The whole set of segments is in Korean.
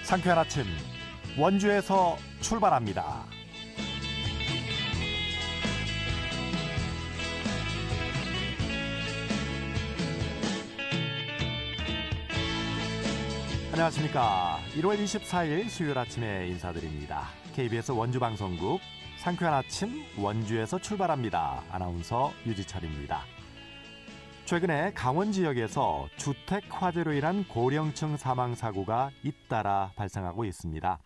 상쾌한 아침 원주에서 출발합니다. 안녕하십니까. 1월 24일 수요일 아침에 인사드립니다. KBS 원주방송국 상쾌한 아침 원주에서 출발합니다. 아나운서 유지철입니다. 최근에 강원 지역에서 주택 화재로 인한 고령층 사망사고가 잇따라 발생하고 있습니다.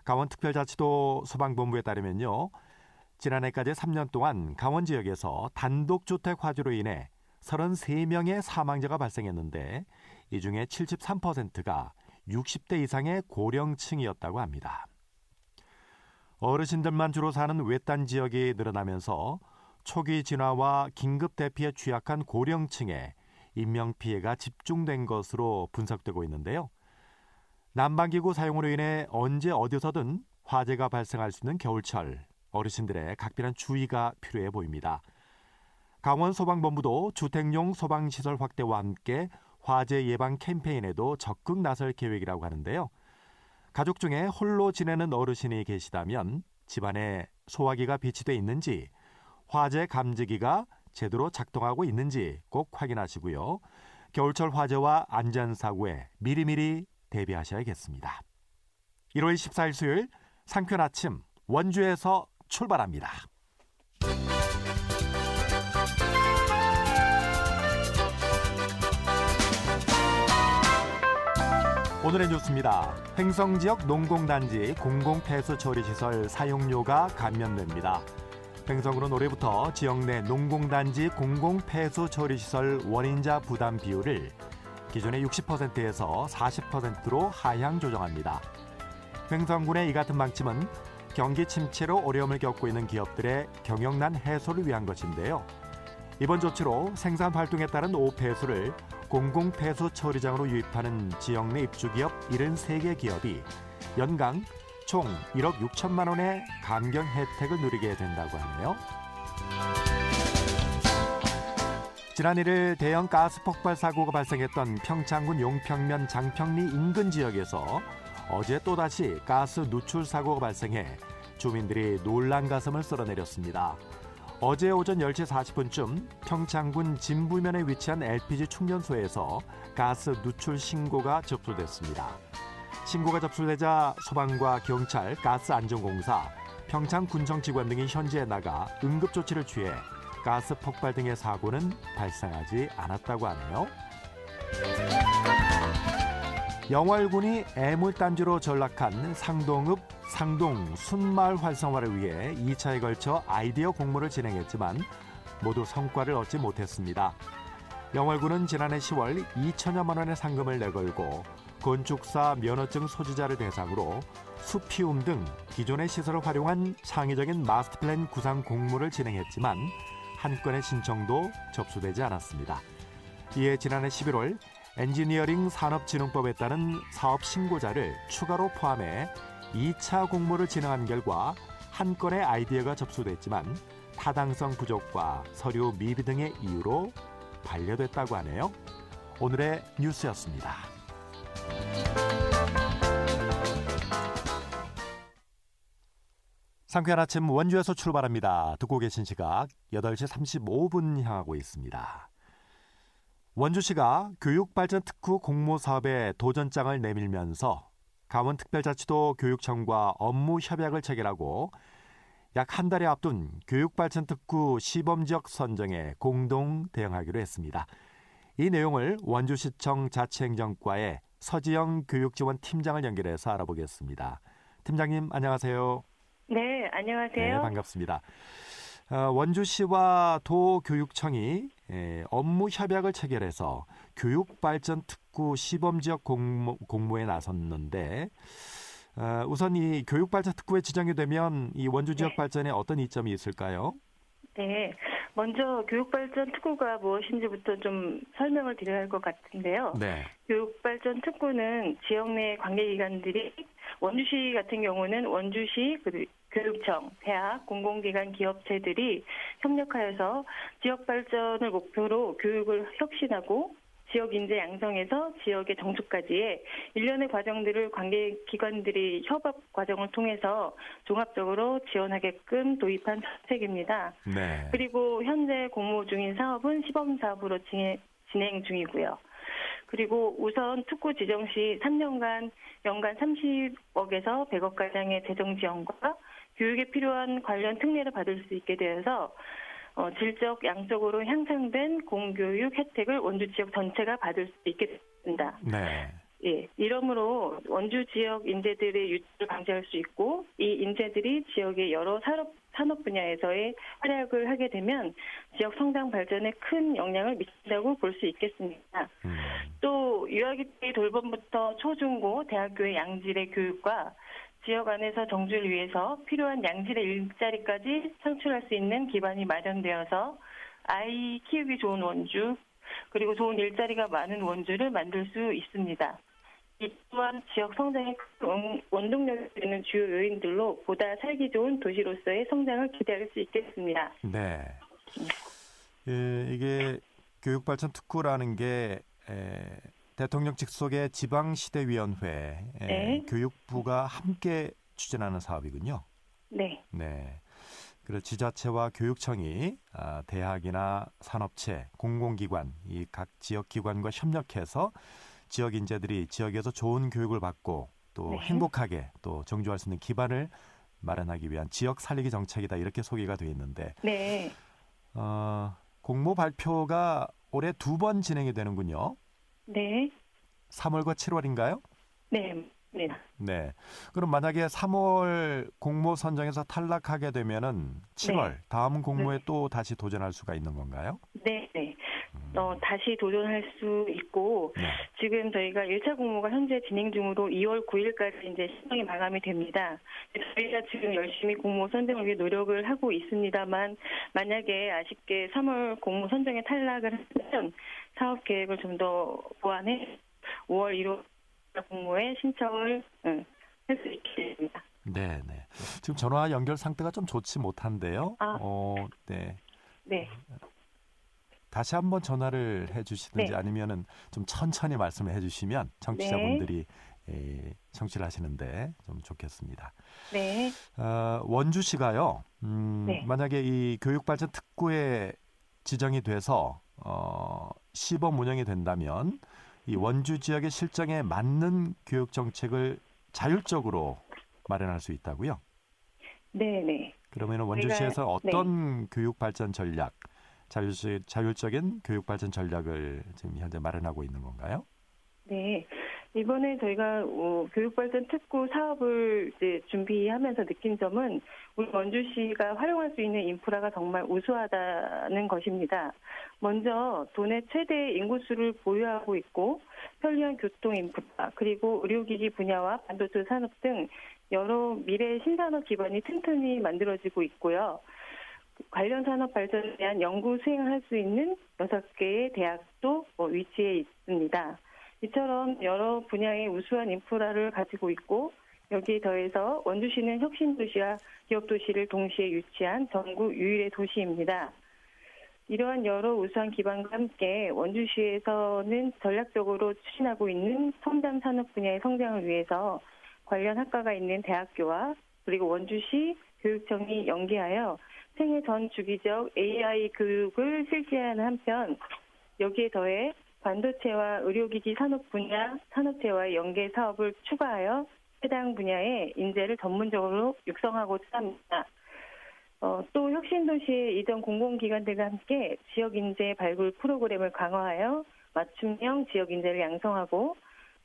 강원특별자치도 소방본부에 따르면요, 지난해까지 3년 동안 강원 지역에서 단독주택 화재로 인해 33명의 사망자가 발생했는데 이 중에 73%가 60대 이상의 고령층이었다고 합니다. 어르신들만 주로 사는 외딴 지역이 늘어나면서 초기 진화와 긴급 대피에 취약한 고령층에 인명피해가 집중된 것으로 분석되고 있는데요. 난방기구 사용으로 인해 언제 어디서든 화재가 발생할 수 있는 겨울철, 어르신들의 각별한 주의가 필요해 보입니다. 강원소방본부도 주택용 소방시설 확대와 함께 화재 예방 캠페인에도 적극 나설 계획이라고 하는데요. 가족 중에 홀로 지내는 어르신이 계시다면 집안에 소화기가 비치돼 있는지, 화재 감지기가 제대로 작동하고 있는지 꼭 확인하시고요. 겨울철 화재와 안전사고에 미리미리 대비하셔야겠습니다. 1월 14일 수요일 상쾌한 아침 원주에서 출발합니다. 오늘의 뉴스입니다. 횡성지역 농공단지 공공폐수처리시설 사용료가 감면됩니다. 횡성구는 올해부터 지역 내 농공단지 공공폐수처리시설 원인자 부담 비율을 기존의 60%에서 40%로 하향 조정합니다. 횡성군의 이 같은 방침은 경기 침체로 어려움을 겪고 있는 기업들의 경영난 해소를 위한 것인데요. 이번 조치로 생산 활동에 따른 오폐수를 공공폐수 처리장으로 유입하는 지역 내 입주기업 73개 기업이 연간 총 1억 6천만 원의 감경 혜택을 누리게 된다고 하네요. 지난 1일 대형 가스 폭발 사고가 발생했던 평창군 용평면 장평리 인근 지역에서 어제 또다시 가스 누출 사고가 발생해 주민들이 놀란 가슴을 쓸어내렸습니다. 어제 오전 10시 40분쯤 평창군 진부면에 위치한 LPG 충전소에서 가스 누출 신고가 접수됐습니다. 신고가 접수되자 소방과 경찰, 가스안전공사, 평창군청 직원 등이 현지에 나가 응급조치를 취해 가스 폭발 등의 사고는 발생하지 않았다고 하네요. 영월군이 애물단지로 전락한 상동 순마을 활성화를 위해 2차에 걸쳐 아이디어 공모를 진행했지만 모두 성과를 얻지 못했습니다. 영월군은 지난해 10월 2천여만 원의 상금을 내걸고 건축사 면허증 소지자를 대상으로 숲피움 등 기존의 시설을 활용한 창의적인 마스터플랜 구상 공모를 진행했지만 한 건의 신청도 접수되지 않았습니다. 이에 지난해 11월 엔지니어링 산업진흥법에 따른 사업 신고자를 추가로 포함해 2차 공모를 진행한 결과 한 건의 아이디어가 접수됐지만 타당성 부족과 서류 미비 등의 이유로 반려됐다고 하네요. 오늘의 뉴스였습니다. 상쾌한 아침 원주에서 출발합니다. 듣고 계신 시각 8시 35분 향하고 있습니다. 원주시가 교육발전특구 공모사업에 도전장을 내밀면서 강원특별자치도 교육청과 업무 협약을 체결하고 약 한 달에 앞둔 교육발전특구 시범지역 선정에 공동 대응하기로 했습니다. 이 내용을 원주시청 자치행정과의 서지영 교육지원팀장을 연결해서 알아보겠습니다. 팀장님 안녕하세요. 네, 안녕하세요. 네, 반갑습니다. 원주시와 도교육청이 업무 협약을 체결해서 교육발전특구 시범지역 공모에 나섰는데 우선 이 교육발전특구에 지정이 되면 이 원주 지역 발전에 어떤 이점이 있을까요? 네, 먼저 교육발전특구가 무엇인지부터 좀 설명을 드려야 할 것 같은데요. 네. 교육발전특구는 지역 내 관계기관들이 원주시 같은 경우는 원주시 교육청, 대학, 공공기관, 기업체들이 협력하여서 지역 발전을 목표로 교육을 혁신하고 지역 인재 양성에서 지역의 정착까지의 일련의 과정들을 관계 기관들이 협업 과정을 통해서 종합적으로 지원하게끔 도입한 정책입니다. 네. 그리고 현재 공모 중인 사업은 시범 사업으로 진행 중이고요. 그리고 우선 특구 지정 시 3년간 연간 30억에서 100억 가량의 재정 지원과 교육에 필요한 관련 특례를 받을 수 있게 되어서 질적, 양적으로 향상된 공교육 혜택을 원주 지역 전체가 받을 수 있게 됩니다. 네. 예, 이러므로 원주 지역 인재들의 유출을 방지할 수 있고 이 인재들이 지역의 여러 산업 분야에서의 활약을 하게 되면 지역 성장 발전에 큰 영향을 미친다고 볼 수 있겠습니다. 또 유아기피 돌봄부터 초중고, 대학교의 양질의 교육과 지역 안에서 정주를 위해서 필요한 양질의 일자리까지 창출할 수 있는 기반이 마련되어서 아이 키우기 좋은 원주, 그리고 좋은 일자리가 많은 원주를 만들 수 있습니다. 이 또한 지역 성장의 큰 원동력이 되는 주요 요인들로 보다 살기 좋은 도시로서의 성장을 기대할 수 있겠습니다. 네. 이게 교육발전 특구라는 게 대통령 직속의 지방시대위원회, 네. 교육부가 함께 추진하는 사업이군요. 네. 네. 그래서 지자체와 교육청이 대학이나 산업체, 공공기관, 이 각 지역 기관과 협력해서 지역 인재들이 지역에서 좋은 교육을 받고 또 네. 행복하게 또 정주할 수 있는 기반을 마련하기 위한 지역 살리기 정책이다 이렇게 소개가 되어 있는데 네. 공모 발표가 올해 2번 진행이 되는군요. 네. 3월과 7월인가요? 네. 네. 네. 그럼 만약에 3월 공모 선정에서 탈락하게 되면은 7월 네. 다음 공모에 네. 또 다시 도전할 수가 있는 건가요? 네. 네. 다시 도전할 수 있고 네. 지금 저희가 1차 공모가 현재 진행 중으로 2월 9일까지 이제 신청이 마감이 됩니다. 저희가 지금 열심히 공모 선정을 위해 노력을 하고 있습니다만 만약에 아쉽게 3월 공모 선정에 탈락을 하면 사업 계획을 좀 더 보완해 5월 1월 공모에 신청을 할 수 있게 됩니다. 네, 네. 지금 전화 연결 상태가 좀 좋지 못한데요. 네. 네. 다시 한번 전화를 해주시든지 네. 아니면은 좀 천천히 말씀을 해주시면 청취자분들이 청취를 하시는데 좀 좋겠습니다. 네. 원주시가요. 네. 만약에 이 교육발전 특구에 지정이 돼서 시범 운영이 된다면 이 원주 지역의 실정에 맞는 교육 정책을 자율적으로 마련할 수 있다고요? 네, 네. 그러면 원주시에서 어떤 교육 발전 전략, 자율적인 교육 발전 전략을 지금 현재 마련하고 있는 건가요? 네. 이번에 저희가 교육발전 특구 사업을 이제 준비하면서 느낀 점은 우리 원주시가 활용할 수 있는 인프라가 정말 우수하다는 것입니다. 먼저 도내 최대 인구수를 보유하고 있고 편리한 교통 인프라, 그리고 의료기기 분야와 반도체 산업 등 여러 미래 신산업 기반이 튼튼히 만들어지고 있고요. 관련 산업 발전에 대한 연구 수행을 할 수 있는 6개의 대학도 위치해 있습니다. 이처럼 여러 분야의 우수한 인프라를 가지고 있고 여기에 더해서 원주시는 혁신도시와 기업도시를 동시에 유치한 전국 유일의 도시입니다. 이러한 여러 우수한 기반과 함께 원주시에서는 전략적으로 추진하고 있는 첨단 산업 분야의 성장을 위해서 관련 학과가 있는 대학교와 그리고 원주시 교육청이 연계하여 생애 전 주기적 AI 교육을 실시하는 한편 여기에 더해 반도체와 의료기기 산업 분야, 산업체와의 연계 사업을 추가하여 해당 분야의 인재를 전문적으로 육성하고자 합니다. 또 혁신도시의 이전 공공기관들과 함께 지역인재 발굴 프로그램을 강화하여 맞춤형 지역인재를 양성하고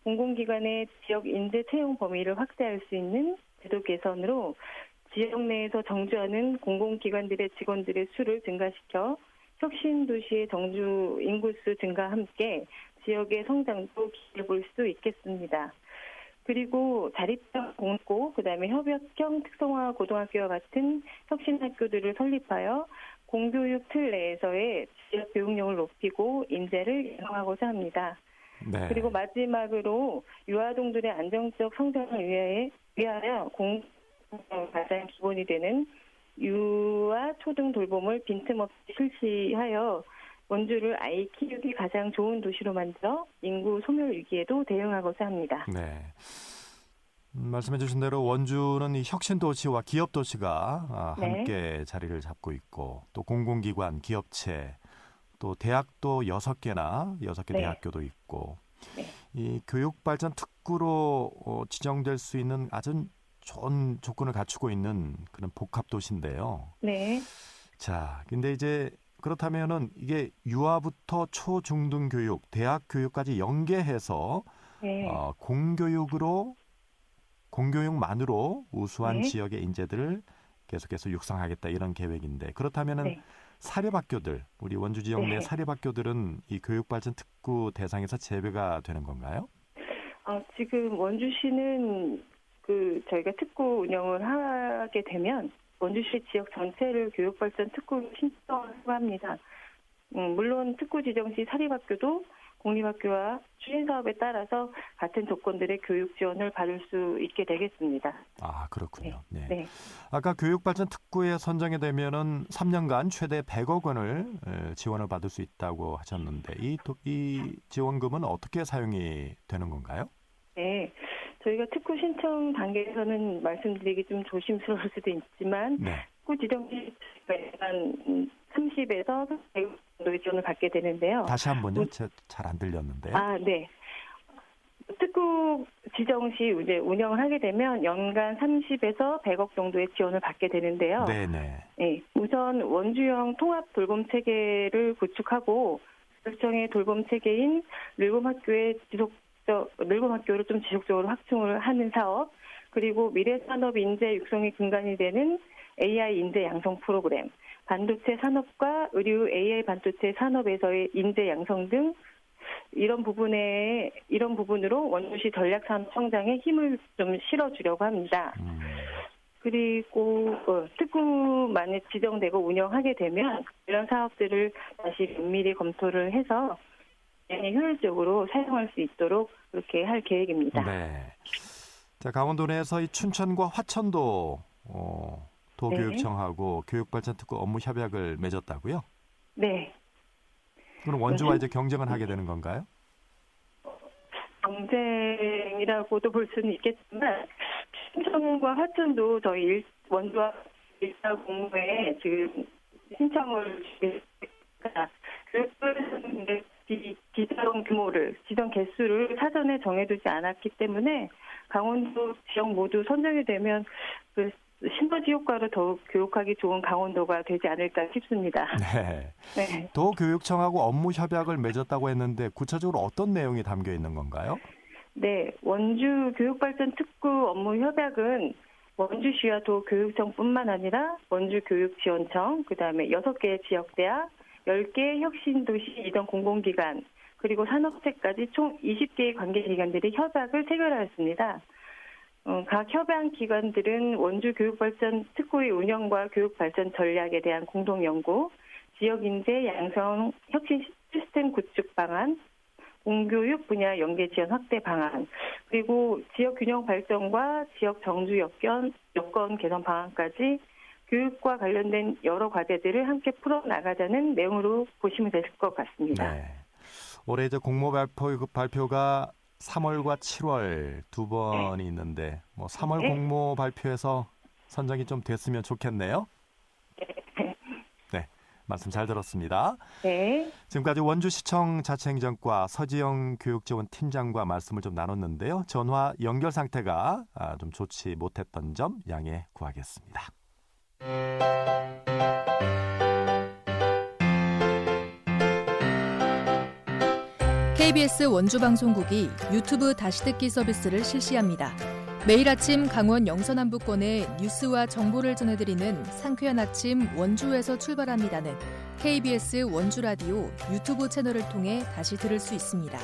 공공기관의 지역인재 채용 범위를 확대할 수 있는 제도 개선으로 지역 내에서 정주하는 공공기관들의 직원들의 수를 증가시켜 혁신도시의 정주 인구수 증가와 함께 지역의 성장도 기대해 볼 수 있겠습니다. 그리고 자립형 공고, 그다음에 협력형 특성화 고등학교와 같은 혁신학교들을 설립하여 공교육 틀 내에서의 지역 교육력을 높이고 인재를 양성하고자 합니다. 네. 그리고 마지막으로 유아동들의 안정적 성장을 위하여 가장 기본이 되는 유아 초등 돌봄을 빈틈없이 실시하여 원주를 아이 키우기 가장 좋은 도시로 만들어 인구 소멸 위기에도 대응하고자 합니다. 네. 말씀해 주신 대로 원주는 이 혁신 도시와 기업 도시가 네. 함께 자리를 잡고 있고 또 공공기관, 기업체, 또 대학도 6개 네. 대학교도 있고 네. 이 교육발전 특구로 지정될 수 있는 아주 좋은 조건을 갖추고 있는 그런 복합 도시인데요. 네. 자, 근데 이제 그렇다면은 이게 유아부터 초중등 교육, 대학 교육까지 연계해서 네. 공교육만으로 우수한 네. 지역의 인재들을 계속해서 육성하겠다 이런 계획인데 그렇다면은 네. 사립학교들, 우리 원주 지역 내 네. 사립학교들은 이 교육발전 특구 대상에서 제외가 되는 건가요? 지금 원주시는 저희가 특구 운영을 하게 되면 원주시 지역 전체를 교육발전 특구로 신청을 합니다. 물론 특구 지정 시 사립학교도 공립학교와 추진사업에 따라서 같은 조건들의 교육 지원을 받을 수 있게 되겠습니다. 아, 그렇군요. 네. 네. 아까 교육발전 특구에 선정이 되면은 3년간 최대 100억 원을 지원을 받을 수 있다고 하셨는데 이 지원금은 어떻게 사용이 되는 건가요? 네. 저희가 특구 신청 단계에서는 말씀드리기 좀 조심스러울 수도 있지만 네. 특구 지정 시 한 30에서 100억 정도의 지원을 받게 되는데요. 다시 한번요. 잘 안 들렸는데요. 네. 특구 지정 시 이제 운영을 하게 되면 연간 30에서 100억 정도의 지원을 받게 되는데요. 네네. 네, 우선 원주형 통합 돌봄 체계를 구축하고 교육청의 돌봄 체계인 늙음학교를 좀 지속적으로 확충을 하는 사업, 그리고 미래 산업 인재 육성의 근간이 되는 AI 인재 양성 프로그램, 반도체 산업과 의류 AI 반도체 산업에서의 인재 양성 등 이런 부분으로 원주시 전략산업 성장에 힘을 좀 실어주려고 합니다. 그리고 특구만이 지정되고 운영하게 되면 이런 사업들을 다시 면밀히 검토를 해서 효율적으로 사용할 수 있도록 그렇게 할 계획입니다. 네. 자, 강원도 내에서 이 춘천과 화천도 도교육청하고 교육발전 특구 업무 협약을 맺었다고요? 네. 그럼 원주와 이제 경쟁을 하게 되는 건가요? 경쟁이라고도 볼 수는 있겠지만 춘천과 화천도 저희 원주와 일사 공모에 지금 신청을 주겠습니다. 교육부에서는 지정 개수를 사전에 정해두지 않았기 때문에 강원도 지역 모두 선정이 되면 시너지 효과로 더욱 교육하기 좋은 강원도가 되지 않을까 싶습니다. 네. 네. 도교육청하고 업무 협약을 맺었다고 했는데 구체적으로 어떤 내용이 담겨 있는 건가요? 네, 원주 교육발전 특구 업무 협약은 원주시와 도교육청뿐만 아니라 원주교육지원청, 그다음에 6개의 지역대학, 10개의 혁신도시 이전 공공기관, 그리고 산업체까지 총 20개의 관계기관들이 협약을 체결하였습니다. 각 협약 기관들은 원주 교육발전 특구의 운영과 교육발전 전략에 대한 공동연구, 지역인재 양성 혁신 시스템 구축 방안, 공교육 분야 연계 지원 확대 방안, 그리고 지역 균형 발전과 지역 정주 여건 개선 방안까지 교육과 관련된 여러 과제들을 함께 풀어나가자는 내용으로 보시면 될 것 같습니다. 네. 올해 이제 공모 발표가 3월과 7월 두 번이 있는데 3월 네. 공모 발표에서 선정이 좀 됐으면 좋겠네요. 네, 말씀 잘 들었습니다. 네. 지금까지 원주시청 자치행정과 서지영 교육지원 팀장과 말씀을 좀 나눴는데요. 전화 연결 상태가 좀 좋지 못했던 점 양해 구하겠습니다. KBS 원주방송국이 유튜브 다시 듣기 서비스를 실시합니다. 매일 아침 강원 영서남부권의 뉴스와 정보를 전해드리는 상쾌한 아침 원주에서 출발합니다는 KBS 원주라디오 유튜브 채널을 통해 다시 들을 수 있습니다.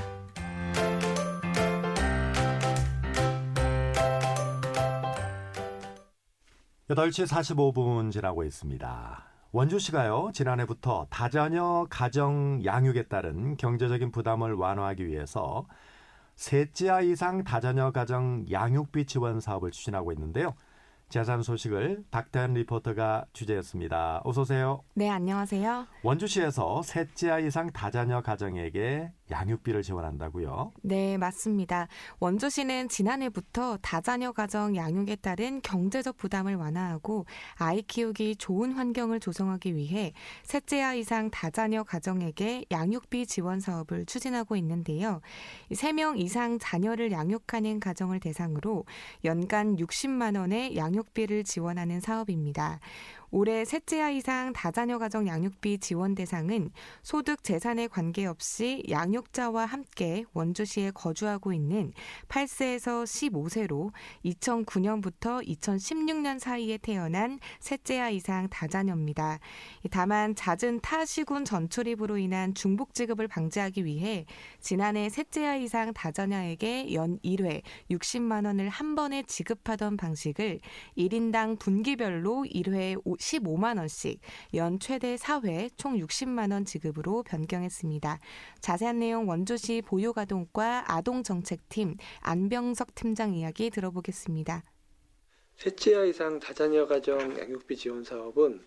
여덟 시 45분 지나고 있습니다. 원주시가요, 지난해부터 다자녀 가정 양육에 따른 경제적인 부담을 완화하기 위해서 셋째 아이 이상 다자녀 가정 양육비 지원 사업을 추진하고 있는데요. 자세한 소식을 박다현 리포터가 취재했습니다. 어서 오세요. 네, 안녕하세요. 원주시에서 셋째 아이 이상 다자녀 가정에게 양육비를 지원한다고요? 네, 맞습니다. 원주시는 지난해부터 다자녀 가정 양육에 따른 경제적 부담을 완화하고 아이 키우기 좋은 환경을 조성하기 위해 셋째 아이 이상 다자녀 가정에게 양육비 지원 사업을 추진하고 있는데요. 3명 이상 자녀를 양육하는 가정을 대상으로 연간 60만 원의 양육비를 지원하는 사업입니다. 올해 셋째 아이 이상 다자녀 가정 양육비 지원 대상은 소득 재산에 관계없이 양육자와 함께 원주시에 거주하고 있는 8세에서 15세로 2009년부터 2016년 사이에 태어난 셋째 아이 이상 다자녀입니다. 다만 잦은 타시군 전출입으로 인한 중복 지급을 방지하기 위해 지난해 셋째 아이 이상 다자녀에게 연 1회 60만 원을 한 번에 지급하던 방식을 1인당 분기별로 1회 15만 원씩 연 최대 4회 총 60만 원 지급으로 변경했습니다. 자세한 내용 원주시 보육아동과 아동정책팀 안병석 팀장 이야기 들어보겠습니다. 셋째 아이 이상 다자녀 가정 양육비 지원 사업은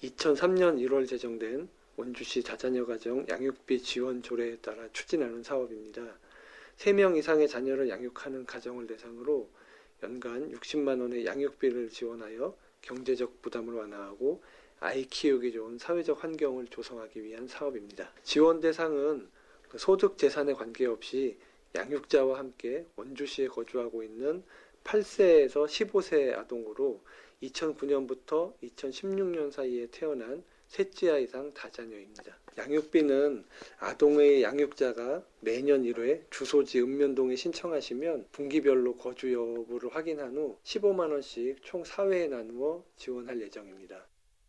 2003년 1월 제정된 원주시 다자녀 가정 양육비 지원 조례에 따라 추진하는 사업입니다. 3명 이상의 자녀를 양육하는 가정을 대상으로 연간 60만 원의 양육비를 지원하여 경제적 부담을 완화하고 아이 키우기 좋은 사회적 환경을 조성하기 위한 사업입니다. 지원 대상은 소득 재산에 관계없이 양육자와 함께 원주시에 거주하고 있는 8세에서 15세 아동으로 2009년부터 2016년 사이에 태어난 셋째 아이 이상 다자녀입니다. 양육비는 아동의 양육자가 매년 1회 주소지 읍면동에 신청하시면 분기별로 거주 여부를 확인한 후 15만 원씩 총 4회에 나누어 지원할 예정입니다.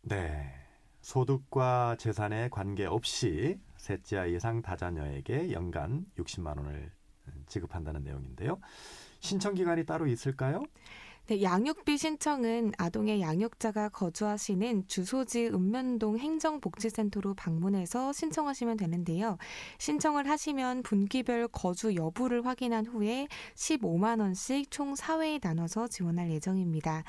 네, 소득과 재산에 관계없이 셋째 아이 이상 다자녀에게 연간 60만 원을 지급한다는 내용인데요. 신청 기간이 따로 있을까요? 네, 양육비 신청은 아동의 양육자가 거주하시는 주소지 읍면동 행정복지센터로 방문해서 신청하시면 되는데요. 신청을 하시면 분기별 거주 여부를 확인한 후에 15만 원씩 총 4회에 나눠서 지원할 예정입니다.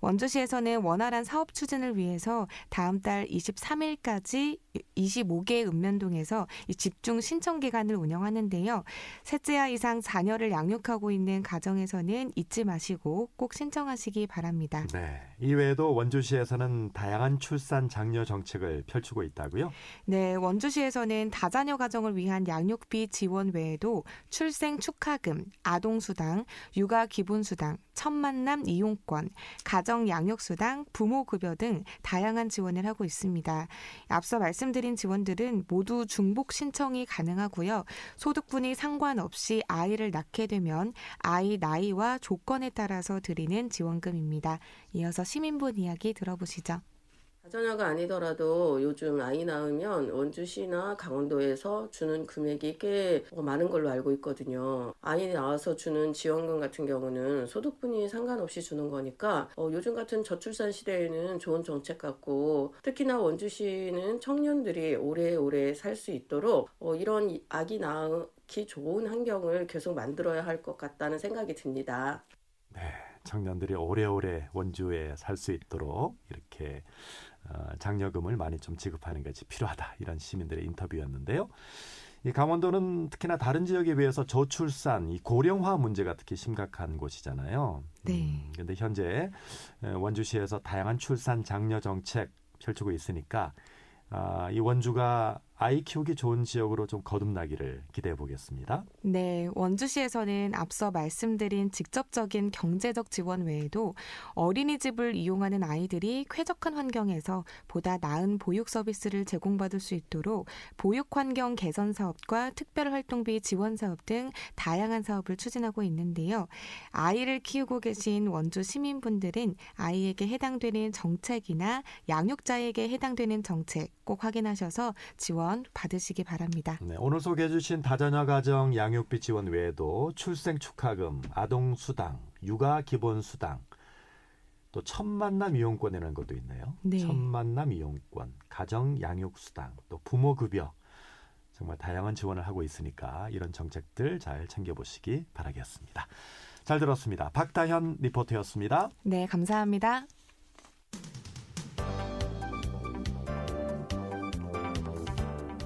원주시에서는 원활한 사업 추진을 위해서 다음 달 23일까지 25개 읍면동에서 집중 신청 기간을 운영하는데요. 셋째 아이 이상 자녀를 양육하고 있는 가정에서는 잊지 마시고 꼭 신청하시기 바랍니다. 네, 이외에도 원주시에서는 다양한 출산 장려 정책을 펼치고 있다고요? 네, 원주시에서는 다자녀 가정을 위한 양육비 지원 외에도 출생 축하금, 아동수당, 육아기본수당, 첫 만남 이용권, 가정 양육수당, 부모급여 등 다양한 지원을 하고 있습니다. 앞서 말씀드린 지원들은 모두 중복 신청이 가능하고요. 소득분이 상관없이 아이를 낳게 되면 아이 나이와 조건에 따라서 드리는 지원금입니다. 이어서 시민분 이야기 들어보시죠. 다자녀가 아니더라도 요즘 아이 낳으면 원주시나 강원도에서 주는 금액이 꽤 많은 걸로 알고 있거든요. 아이 낳아서 주는 지원금 같은 경우는 소득분이 상관없이 주는 거니까 요즘 같은 저출산 시대에는 좋은 정책 같고, 특히나 원주시는 청년들이 오래오래 살 수 있도록 이런 아기 낳기 좋은 환경을 계속 만들어야 할 것 같다는 생각이 듭니다. 네, 청년들이 오래오래 원주에 살 수 있도록 이렇게 장려금을 많이 좀 지급하는 것이 필요하다, 이런 시민들의 인터뷰였는데요. 이 강원도는 특히나 다른 지역에 비해서 저출산, 이 고령화 문제가 특히 심각한 곳이잖아요. 네. 그런데 현재 원주시에서 다양한 출산 장려 정책 펼치고 있으니까 이 원주가 아이 키우기 좋은 지역으로 좀 거듭나기를 기대해 보겠습니다. 네, 원주시에서는 앞서 말씀드린 직접적인 경제적 지원 외에도 어린이집을 이용하는 아이들이 쾌적한 환경에서 보다 나은 보육 서비스를 제공받을 수 있도록 보육 환경 개선 사업과 특별활동비 지원 사업 등 다양한 사업을 추진하고 있는데요. 아이를 키우고 계신 원주 시민분들은 아이에게 해당되는 정책이나 양육자에게 해당되는 정책 꼭 확인하셔서 지원 받으시기 바랍니다. 네, 오늘 소개해 주신 다자녀 가정 양육비 지원 외에도 출생 축하금, 아동수당, 육아기본수당, 또 첫 만남 이용권이라는 것도 있네요. 네. 첫 만남 이용권, 가정 양육수당, 또 부모급여, 정말 다양한 지원을 하고 있으니까 이런 정책들 잘 챙겨보시기 바라겠습니다. 잘 들었습니다. 박다현 리포터였습니다. 네, 감사합니다.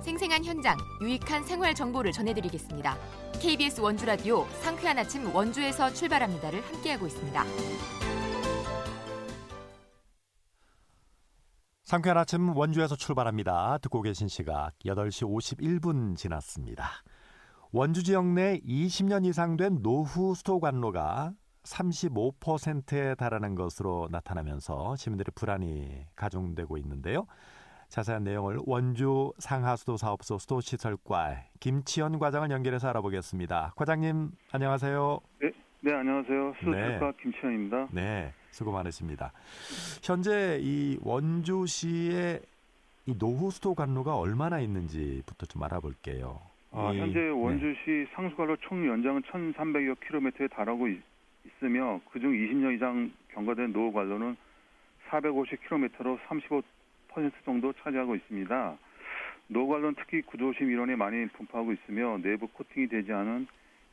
생생한 현장, 유익한 생활 정보를 전해드리겠습니다. KBS 원주라디오 상쾌한 아침 원주에서 출발합니다를 함께하고 있습니다. 상쾌한 아침 원주에서 출발합니다. 듣고 계신 시각 8시 51분 지났습니다. 원주 지역 내 20년 이상 된 노후 수도 관로가 35%에 달하는 것으로 나타나면서 시민들의 불안이 가중되고 있는데요. 자세한 내용을 원주 상하수도사업소 수도시설과 김치현 과장을 연결해서 알아보겠습니다. 과장님 안녕하세요. 네, 안녕하세요. 수도시설과 김치현입니다. 네, 수고 많으십니다. 현재 이 원주시의 이 노후 수도 관로가 얼마나 있는지부터 좀 알아볼게요. 현재 원주시 상수관로 총 연장은 1,300여 킬로미터에 달하고 있으며 그중 20년 이상 경과된 노후 관로는 450킬로미터로 35% 정도 차지하고 있습니다. 노후 관로는 특히 구조심 인원이 많이 분포하고 있으며 내부 코팅이 되지 않은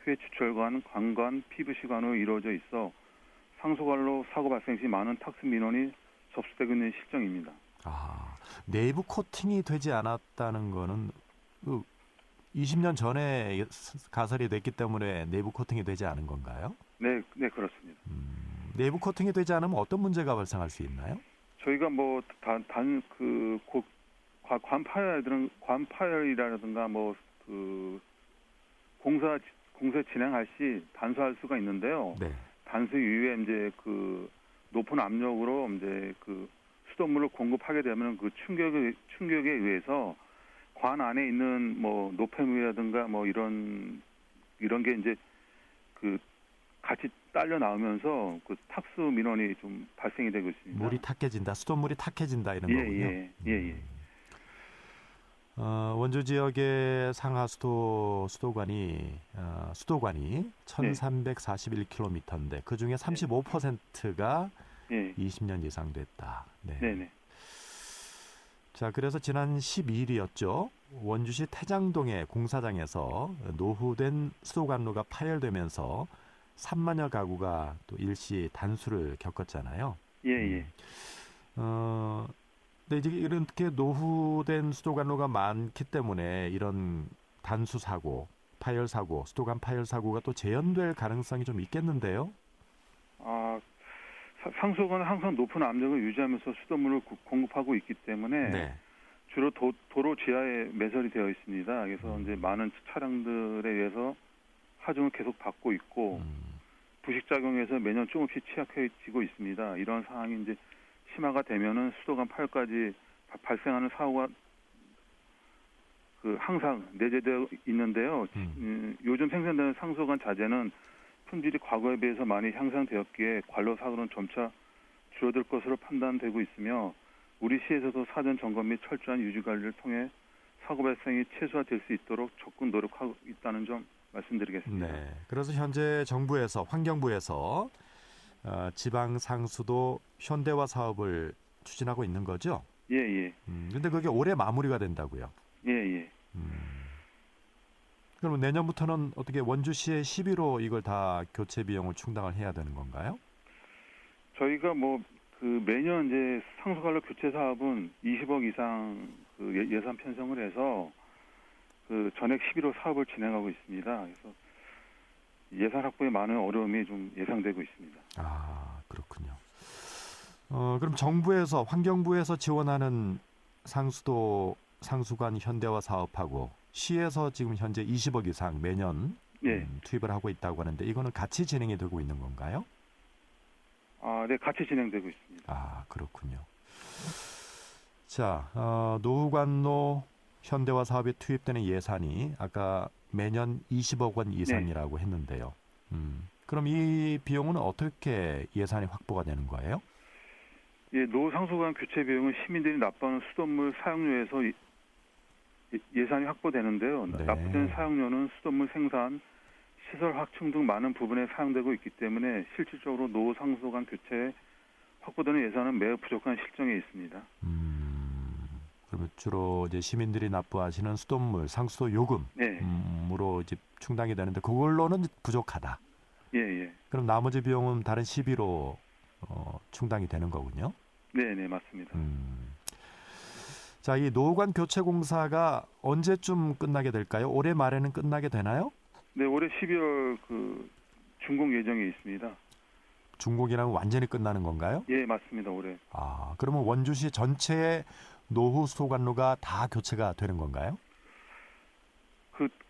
회추철관, 관관, PVC관으로 이루어져 있어 상수관로 사고 발생 시 많은 탁습 민원이 접수되고 있는 실정입니다. 내부 코팅이 되지 않았다는 거는 20년 전에 가설이 됐기 때문에 내부 코팅이 되지 않은 건가요? 네, 그렇습니다. 내부 코팅이 되지 않으면 어떤 문제가 발생할 수 있나요? 저희가 관파열이라든가 공사 진행할 시 단수할 수가 있는데요. 네. 단수 이후에 이제 높은 압력으로 이제 수돗물을 공급하게 되면 그 충격에 의해서 관 안에 있는 노폐물이라든가 이런 게 이제 같이 딸려 나오면서 탁수 민원이 좀 발생이 되고 있습니다. 물이 탁해진다, 수돗물이 탁해진다 이런 거군요. 예. 원주 지역의 상하수도관이 1,341km인데 그 중에 35%가 20년 이상 됐다. 네. 자, 그래서 지난 12일이었죠. 원주시 태장동의 공사장에서 노후된 수도관로가 파열되면서 3만여 가구가 또 일시 단수를 겪었잖아요. 예. 근데 이제 이렇게 노후된 수도관로가 많기 때문에 이런 단수 사고, 파열 사고, 수도관 파열 사고가 또 재현될 가능성이 좀 있겠는데요. 상수관은 항상 높은 압력을 유지하면서 수돗물을 공급하고 있기 때문에 주로 도로 지하에 매설이 되어 있습니다. 그래서 이제 많은 차량들에 의해서 하중을 계속 받고 있고 부식작용에서 매년 조금씩 취약해지고 있습니다. 이런 상황이 이제 심화가 되면은 수도관 파열까지 발생하는 사고가 항상 내재되어 있는데요. 요즘 생산되는 상수관 자재는 품질이 과거에 비해서 많이 향상되었기에 관로 사고는 점차 줄어들 것으로 판단되고 있으며 우리 시에서도 사전 점검 및 철저한 유지 관리를 통해 사고 발생이 최소화될 수 있도록 적극 노력하고 있다는 점 말씀드리겠습니다. 네. 그래서 현재 정부에서 환경부에서 지방 상수도 현대화 사업을 추진하고 있는 거죠? 예. 근데 그게 올해 마무리가 된다고요? 예. 그럼 내년부터는 어떻게 원주시의 시비로 이걸 다 교체 비용을 충당을 해야 되는 건가요? 저희가 매년 이제 상수관로 교체 사업은 20억 이상 예산 편성을 해서 전액 시비로 사업을 진행하고 있습니다. 그래서 예산 확보에 많은 어려움이 좀 예상되고 있습니다. 그렇군요. 그럼 정부에서 환경부에서 지원하는 상수관 현대화 사업하고 시에서 지금 현재 20억 이상 매년 투입을 하고 있다고 하는데 이거는 같이 진행이 되고 있는 건가요? 네, 같이 진행되고 있습니다. 그렇군요. 자, 노후관로 현대화 사업에 투입되는 예산이 아까 매년 20억 원 이상이라고 했는데요. 그럼 이 비용은 어떻게 예산이 확보가 되는 거예요? 예, 노후 상수관 교체 비용은 시민들이 납부하는 수돗물 사용료에서 예산이 확보되는데요. 납부된 사용료는 수돗물 생산, 시설 확충 등 많은 부분에 사용되고 있기 때문에 실질적으로 노후 상수관 교체에 확보되는 예산은 매우 부족한 실정에 있습니다. 그러면 주로 이제 시민들이 납부하시는 수돗물, 상수도 요금으로 이제 충당이 되는데 그걸로는 부족하다. 예. 그럼 나머지 비용은 다른 시비로 충당이 되는 거군요. 네, 맞습니다. 자, 이 노후관 교체 공사가 언제쯤 끝나게 될까요? 올해 말에는 끝나게 되나요? 네, 올해 12월 준공 예정에 있습니다. 준공이라면 완전히 끝나는 건가요? 예, 맞습니다. 올해. 그러면 원주시 전체의 노후 소관로가 다 교체가 되는 건가요?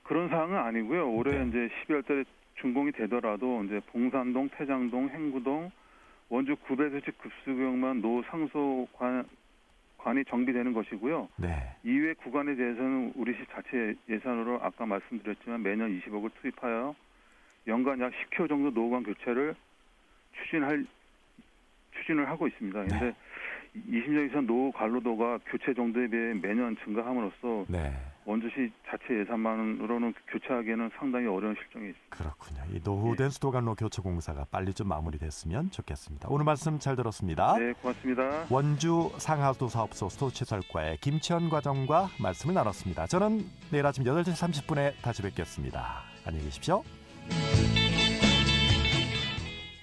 그런 사항은 아니고요. 올해 네. 이제 12월 달에 준공이 되더라도 이제 봉산동, 태장동, 행구동, 원주 구배수직 급수구역만 노후 상소관이 정비되는 것이고요. 네. 이외 구간에 대해서는 우리 시 자체 예산으로 아까 말씀드렸지만 매년 20억을 투입하여 연간 약 10km 정도 노후관 교체를 추진을 하고 있습니다. 그런데 네. 20년 이상 노후 관로도가 교체 정도에 비해 매년 증가함으로써 네. 원주시 자체 예산만으로는 교체하기에는 상당히 어려운 실정이 있습니다. 그렇군요. 이 노후된 수도관로 교체 공사가 빨리 좀 마무리됐으면 좋겠습니다. 오늘 말씀 잘 들었습니다. 네, 고맙습니다. 원주 상하도 사업소 수도시설과의 김치현 과장과 말씀을 나눴습니다. 저는 내일 아침 8시 30분에 다시 뵙겠습니다. 안녕히 계십시오.